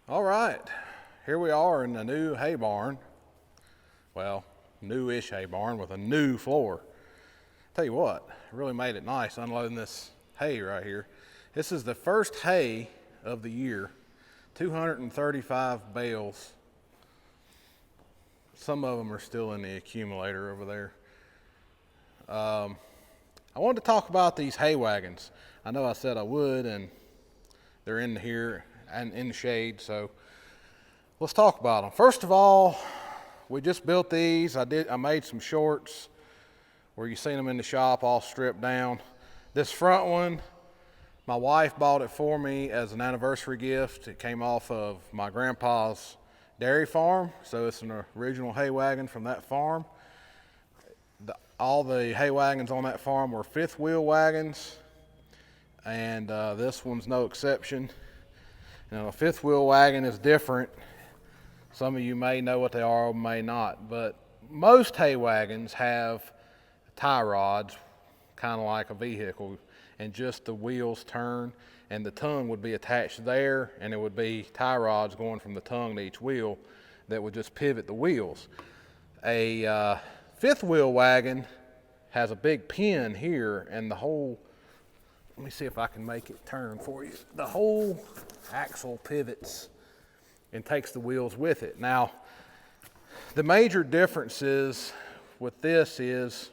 All right, here we are in a new hay barn. Well, new-ish hay barn with a new floor. Tell you what, really made it nice unloading this hay right here. This is the first hay of the year, 235 bales. Some of them are still in the accumulator over there. I wanted to talk about these hay wagons. I know I said I would, and they're in here and in the shade, so let's talk about them. First of all, we just built these. I made some shorts where you seen them in the shop all stripped down. This front one, my wife bought it for me as an anniversary gift. It came off of my grandpa's dairy farm, so it's an original hay wagon from that farm. All the hay wagons on that farm were fifth wheel wagons, and this one's no exception. You know, a fifth wheel wagon is different. Some of you may know what they are or may not, but most hay wagons have tie rods, kind of like a vehicle, and just the wheels turn, and the tongue would be attached there, and it would be tie rods going from the tongue to each wheel that would just pivot the wheels. A fifth wheel wagon has a big pin here, and the whole, let me see if I can make it turn for you. The whole axle pivots and takes the wheels with it. Now, the major differences with this is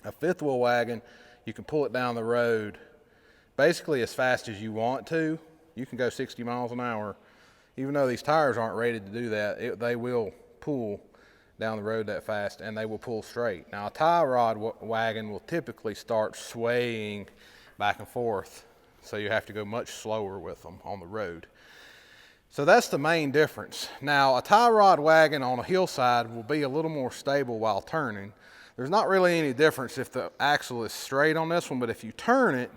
a fifth wheel wagon, you can pull it down the road basically as fast as you want to. You can go 60 miles an hour. Even though these tires aren't rated to do that, they will pull down the road that fast, and they will pull straight. Now, a tie rod wagon will typically start swaying back and forth, so you have to go much slower with them on the road. So that's the main difference. Now, a tie rod wagon on a hillside will be a little more stable while turning. There's not really any difference if the axle is straight on this one, but if you turn it,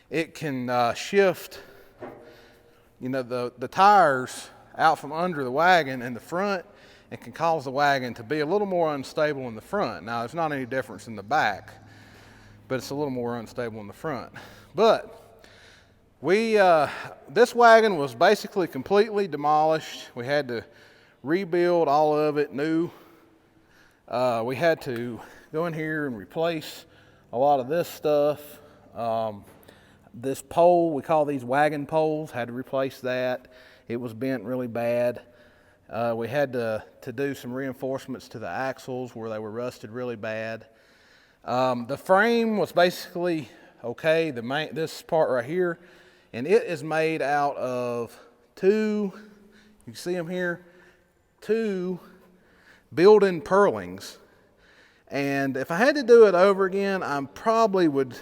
it can shift, the tires out from under the wagon in the front, and can cause the wagon to be a little more unstable in the front. Now, there's not any difference in the back, but it's a little more unstable in the front. But this wagon was basically completely demolished. We had to rebuild all of it new. We had to go in here and replace a lot of this stuff. This pole, we call these wagon poles, had to replace that. It was bent really bad. We had to do some reinforcements to the axles where they were rusted really bad. The frame was basically okay, this part right here, and it is made out of you can see them here, two built-in purlings. And if I had to do it over again, I probably would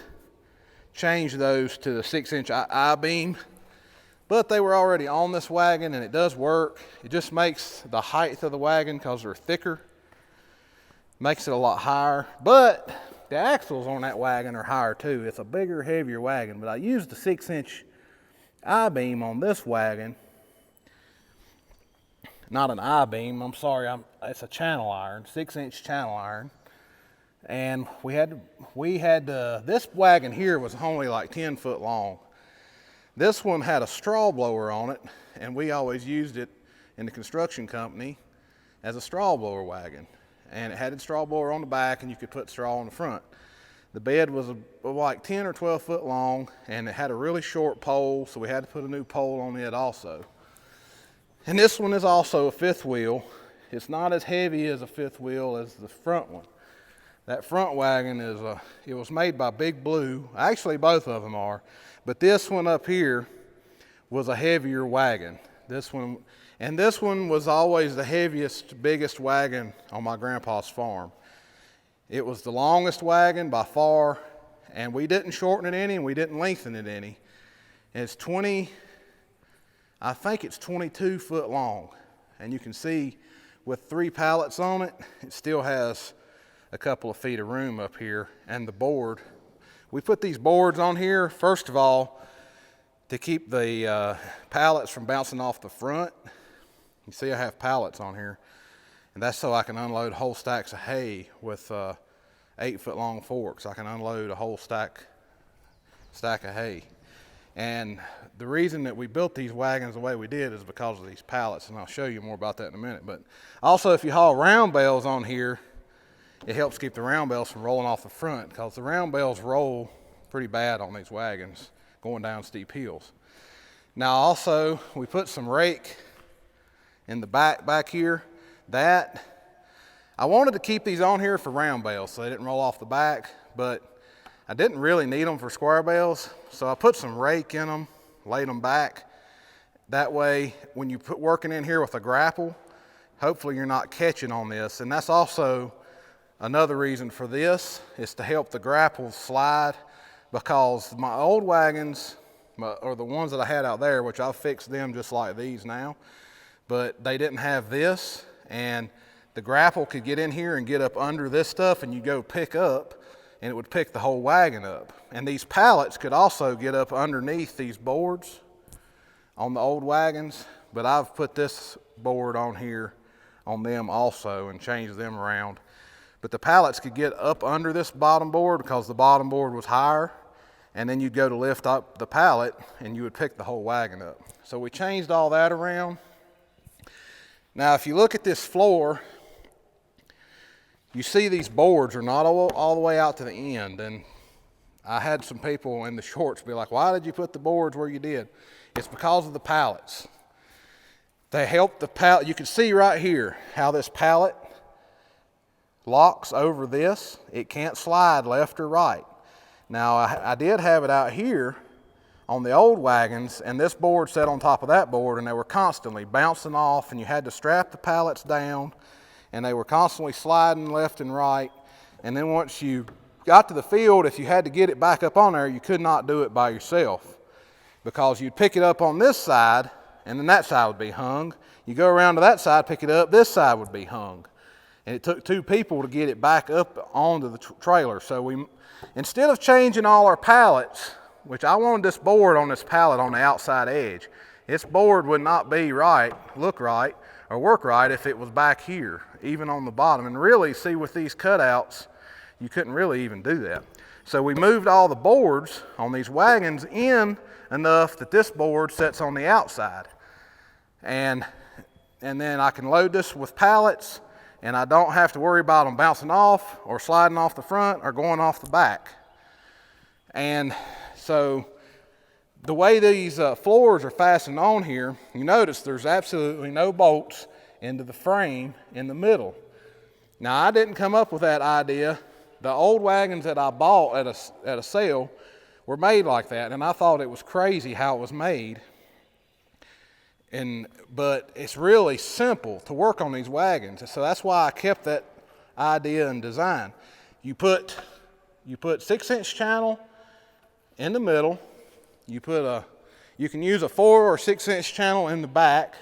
change those to the 6-inch I-beam. But they were already on this wagon, and it does work. It just makes the height of the wagon, because they're thicker, makes it a lot higher. But the axles on that wagon are higher too. It's a bigger, heavier wagon. But I used the 6-inch I-beam on this wagon. Not an I-beam, I'm sorry, it's a channel iron, 6-inch channel iron. And this wagon here was only like 10 foot long. This one had a straw blower on it, and we always used it in the construction company as a straw blower wagon. And it had a straw blower on the back, and you could put straw on the front. The bed was like 10 or 12 foot long, and it had a really short pole, so we had to put a new pole on it also. And this one is also a fifth wheel. It's not as heavy as a fifth wheel as the front one. That front wagon it was made by Big Blue. Actually, both of them are. But this one up here was a heavier wagon. This one was always the heaviest, biggest wagon on my grandpa's farm. It was the longest wagon by far, and we didn't shorten it any, and we didn't lengthen it any. And I think it's 22 foot long. And you can see with 3 pallets on it, it still has a couple of feet of room up here. And the board, we put these boards on here, first of all, to keep the pallets from bouncing off the front. You see I have pallets on here, and that's so I can unload whole stacks of hay with 8 foot long forks. I can unload a whole stack of hay. And the reason that we built these wagons the way we did is because of these pallets, and I'll show you more about that in a minute. But also, if you haul round bales on here, it helps keep the round bales from rolling off the front, because the round bales roll pretty bad on these wagons going down steep hills. Now also, we put some rake in the back here. That I wanted to keep these on here for round bales so they didn't roll off the back, but I didn't really need them for square bales, so I put some rake in them, laid them back. That way, when you put working in here with a grapple, hopefully you're not catching on this. And that's also another reason for this, is to help the grapple slide, because my old wagons, or the ones that I had out there, which I've fixed them just like these now, but they didn't have this, and the grapple could get in here and get up under this stuff, and you go pick up, and it would pick the whole wagon up. And these pallets could also get up underneath these boards on the old wagons, but I've put this board on here on them also and changed them around. But the pallets could get up under this bottom board because the bottom board was higher, and then you'd go to lift up the pallet and you would pick the whole wagon up. So we changed all that around. Now if you look at this floor, you see these boards are not all the way out to the end, and I had some people in the shorts be like, why did you put the boards where you did? It's because of the pallets. They help the pallet. You can see right here how this pallet locks over this. It can't slide left or right. Now I did have it out here on the old wagons, and this board sat on top of that board, and they were constantly bouncing off, and you had to strap the pallets down, and they were constantly sliding left and right. And then once you got to the field, if you had to get it back up on there, you could not do it by yourself, because you'd pick it up on this side and then that side would be hung. You go around to that side, pick it up, this side would be hung. And it took two people to get it back up onto the trailer. So we, instead of changing all our pallets, which I wanted this board on this pallet on the outside edge, this board would not be right, look right, or work right if it was back here, even on the bottom. And really, see, with these cutouts, you couldn't really even do that. So we moved all the boards on these wagons in enough that this board sits on the outside. And then I can load this with pallets, and I don't have to worry about them bouncing off or sliding off the front or going off the back. And so the way these floors are fastened on here, you notice there's absolutely no bolts into the frame in the middle. Now, I didn't come up with that idea. The old wagons that I bought at a sale were made like that, and I thought it was crazy how it was made. But it's really simple to work on these wagons, so that's why I kept that idea and design. You put 6-inch channel in the middle. You can use a 4 or 6-inch channel in the back.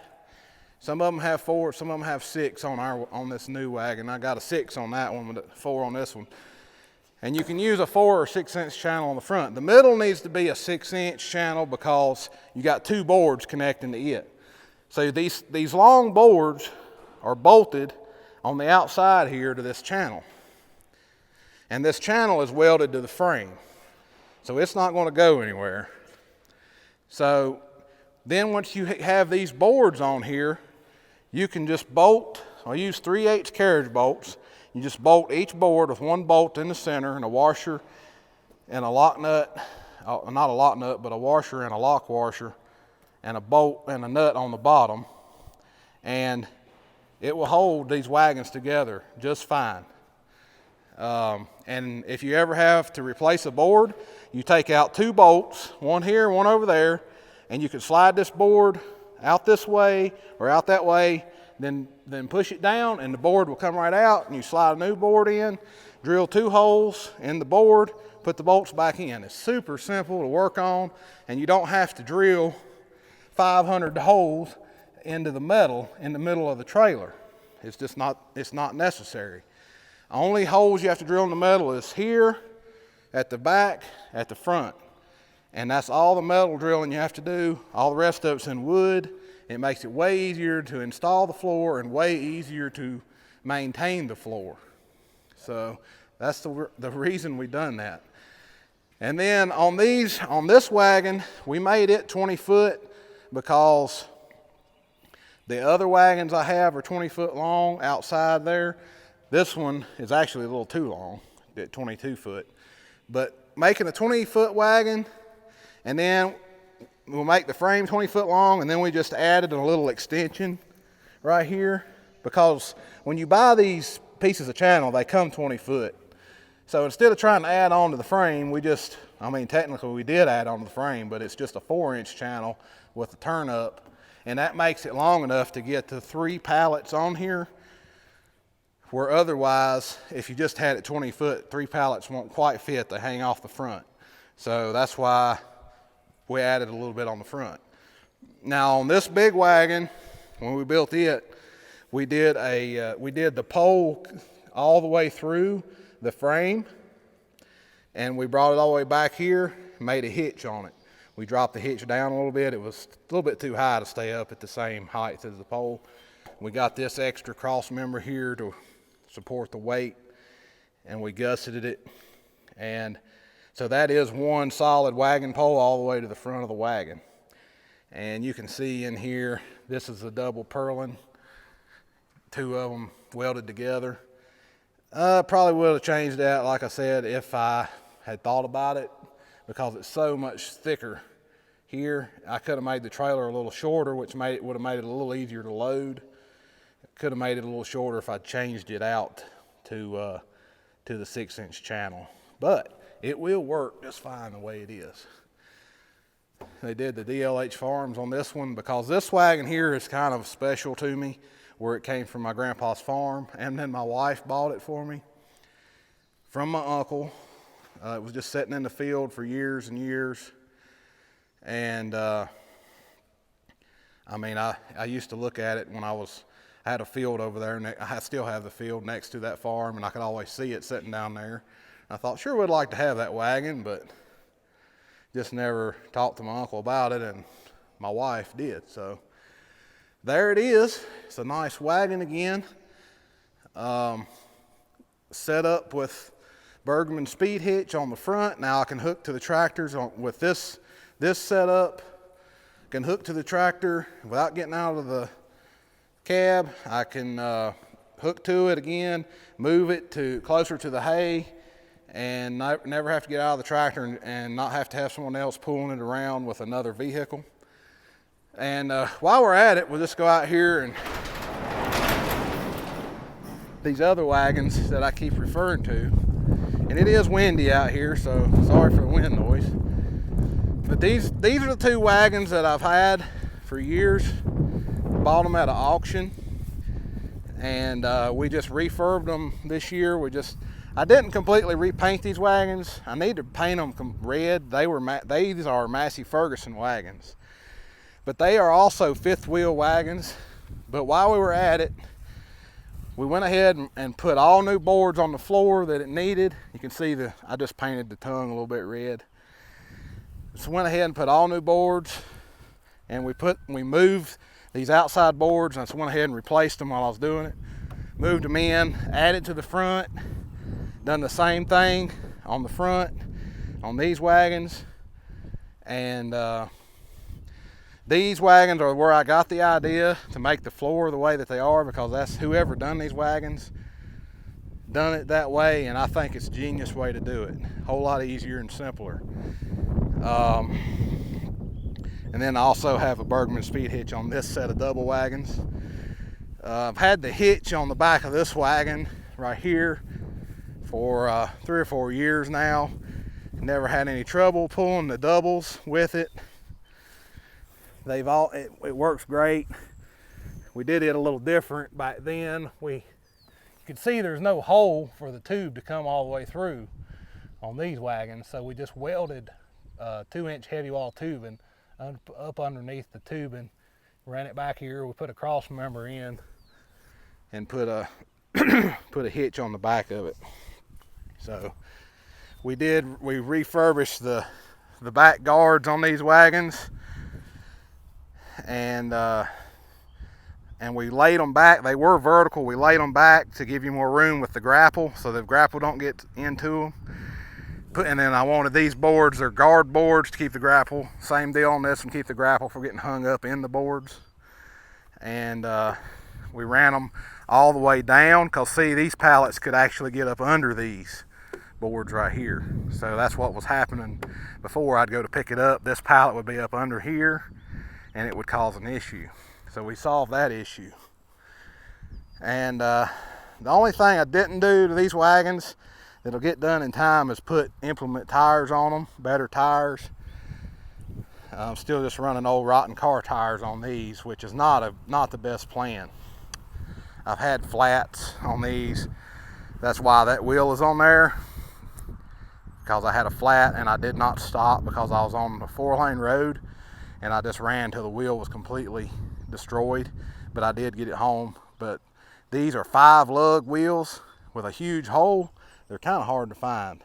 Some of them have 4, some of them have 6 on this new wagon. I got a 6 on that one, with a 4 on this one. And you can use a 4 or 6-inch channel on the front. The middle needs to be a 6-inch channel because you got 2 boards connecting to it. So these long boards are bolted on the outside here to this channel. And this channel is welded to the frame. So it's not going to go anywhere. So then once you have these boards on here, you can just bolt. I use 3/8 carriage bolts. You just bolt each board with one bolt in the center and a washer and a lock nut, not a lock nut, but a washer and a lock washer, and a bolt and a nut on the bottom, and it will hold these wagons together just fine. And if you ever have to replace a board, you take out 2 bolts, one here, one over there, and you can slide this board out this way or out that way, then push it down and the board will come right out, and you slide a new board in, drill 2 holes in the board, put the bolts back in. It's super simple to work on, and you don't have to drill 500 holes into the metal in the middle of the trailer. It's not necessary. Only holes you have to drill in the metal is here, at the back, at the front. And that's all the metal drilling you have to do. All the rest of it's in wood. It makes it way easier to install the floor and way easier to maintain the floor. So that's the reason we done that. And then on this wagon, we made it 20 foot because the other wagons I have are 20 foot long outside there. This one is actually a little too long at 22 foot. But making a 20 foot wagon, and then we'll make the frame 20 foot long, and then we just added a little extension right here, because when you buy these pieces of channel, they come 20 foot. So instead of trying to add on to the frame, technically we did add on to the frame, but it's just a 4-inch channel with a turn up, and that makes it long enough to get to 3 pallets on here, where otherwise, if you just had it 20 foot, 3 pallets won't quite fit. They hang off the front. So that's why we added a little bit on the front. Now on this big wagon, when we built it, we did the pole all the way through the frame, and we brought it all the way back here, made a hitch on it. We dropped the hitch down a little bit. It was a little bit too high to stay up at the same height as the pole. We got this extra cross member here to support the weight, and we gusseted it. And so that is one solid wagon pole all the way to the front of the wagon. And you can see in here, this is a double purlin, 2 of them welded together. Probably would have changed that, like I said, if I had thought about it, because it's so much thicker here. I could have made the trailer a little shorter, which would have made it a little easier to load. Could have made it a little shorter if I changed it out to the 6-inch channel. But it will work just fine the way it is. They did the DLH Farms on this one, because this wagon here is kind of special to me, where it came from my grandpa's farm, and then my wife bought it for me from my uncle. It was just sitting in the field for years and years. And I used to look at it when I had a field over there, and I still have the field next to that farm, and I could always see it sitting down there. I thought, sure would like to have that wagon, but just never talked to my uncle about it, and my wife did. So there it is. It's a nice wagon again. Set up with Bergman speed hitch on the front. Now I can hook to the tractors with this setup. Can hook to the tractor without getting out of the cab. I can hook to it again, move it to closer to the hay, and never have to get out of the tractor and not have to have someone else pulling it around with another vehicle. And while we're at it, we'll just go out here and these other wagons that I keep referring to. And it is windy out here, so sorry for the wind noise. But these are the 2 wagons that I've had for years. Bought them at an auction, and we just refurbed them this year. I didn't completely repaint these wagons. I need to paint them red. These are Massey Ferguson wagons, but they are also 5th wheel wagons. But while we were at it, we went ahead and put all new boards on the floor that it needed. You can see I just painted the tongue a little bit red. So went ahead and put all new boards, and we moved these outside boards, and I just went ahead and replaced them while I was doing it. Moved them in, added to the front, done the same thing on the front on these wagons. And these wagons are where I got the idea to make the floor the way that they are, because that's whoever done these wagons done it that way, and I think it's a genius way to do it. A whole lot easier and simpler. And then I also have a Bergman speed hitch on this set of double wagons. I've had the hitch on the back of this wagon right here for 3 or 4 years now. Never had any trouble pulling the doubles with it. It works great. We did it a little different back then. You could see there's no hole for the tube to come all the way through on these wagons, so we just welded 2-inch heavy wall tubing up underneath the tubing, ran it back here. We put a cross member in and put a hitch on the back of it. So we refurbished the back guards on these wagons, and we laid them back. They were vertical. We laid them back to give you more room with the grapple, so the grapple don't get into them. And then I wanted these boards, they're guard boards to keep the grapple. Same deal on this one, keep the grapple from getting hung up in the boards. And we ran them all the way down, because see, these pallets could actually get up under these boards right here. So that's what was happening before. I'd go to pick it up, this pallet would be up under here and it would cause an issue. So we solved that issue. And the only thing I didn't do to these wagons that'll get done in time is put implement tires on them, better tires. I'm still just running old rotten car tires on these, which is not the best plan. I've had flats on these. That's why that wheel is on there, because I had a flat and I did not stop because I was on a 4-lane road, and I just ran till the wheel was completely destroyed. But I did get it home. But these are 5 lug wheels with a huge hole. They're kind of hard to find,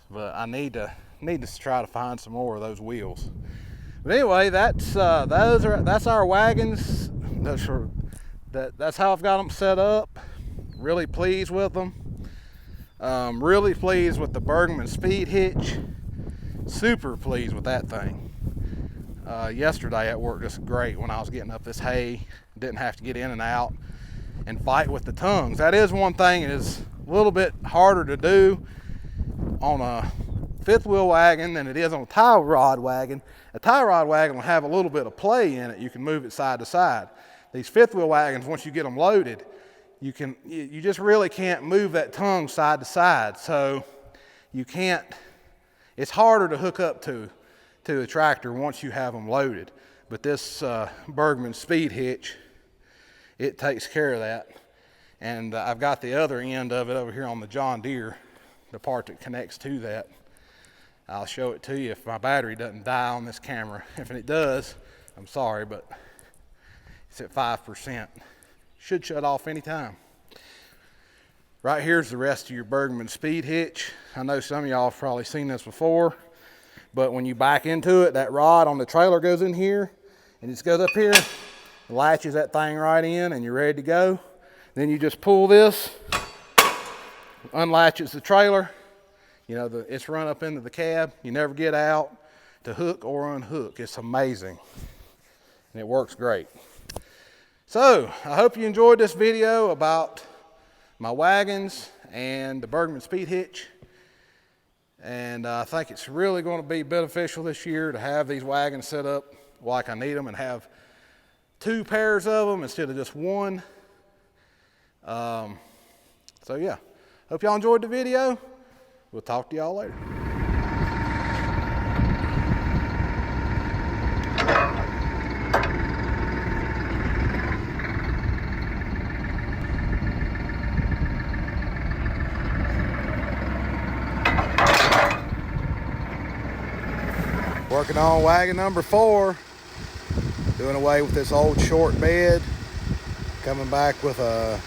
but I need to try to find some more of those wheels. But anyway, that's our wagons. That's how I've got them set up. Really pleased with them. Really pleased with the Bergman speed hitch. Super pleased with that thing. Yesterday it worked just great when I was getting up this hay. Didn't have to get in and out and fight with the tongues. That is one thing that is a little bit harder to do on a 5th wheel wagon than it is on a tie rod wagon. A tie rod wagon will have a little bit of play in it. You can move it side to side. These 5th wheel wagons, once you get them loaded, you just really can't move that tongue side to side. So you can't, it's harder to hook up to a tractor once you have them loaded. But this Bergman speed hitch, it takes care of that. And I've got the other end of it over here on the John Deere, the part that connects to that. I'll show it to you if my battery doesn't die on this camera. If it does, I'm sorry, but it's at 5%. Should shut off anytime. Right here's the rest of your Bergman speed hitch. I know some of y'all have probably seen this before, but when you back into it, that rod on the trailer goes in here, and it just goes up here, latches that thing right in, and you're ready to go. Then you just pull this, unlatches the trailer. You know, it's run up into the cab. You never get out to hook or unhook. It's amazing, and it works great. So I hope you enjoyed this video about my wagons and the Bergman speed hitch. And I think it's really going to be beneficial this year to have these wagons set up like I need them, and have 2 pairs of them instead of just one. So yeah, hope y'all enjoyed the video. We'll talk to y'all later. Working on wagon number 4, doing away with this old short bed, coming back with a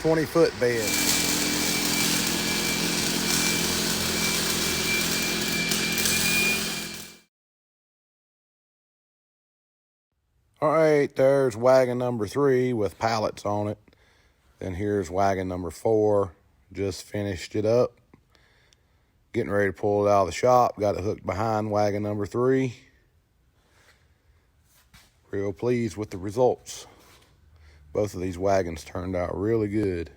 20-foot bed. All right, there's wagon number 3 with pallets on it. Then here's wagon number 4, just finished it up. Getting ready to pull it out of the shop. Got it hooked behind wagon number 3. Real pleased with the results. Both of these wagons turned out really good.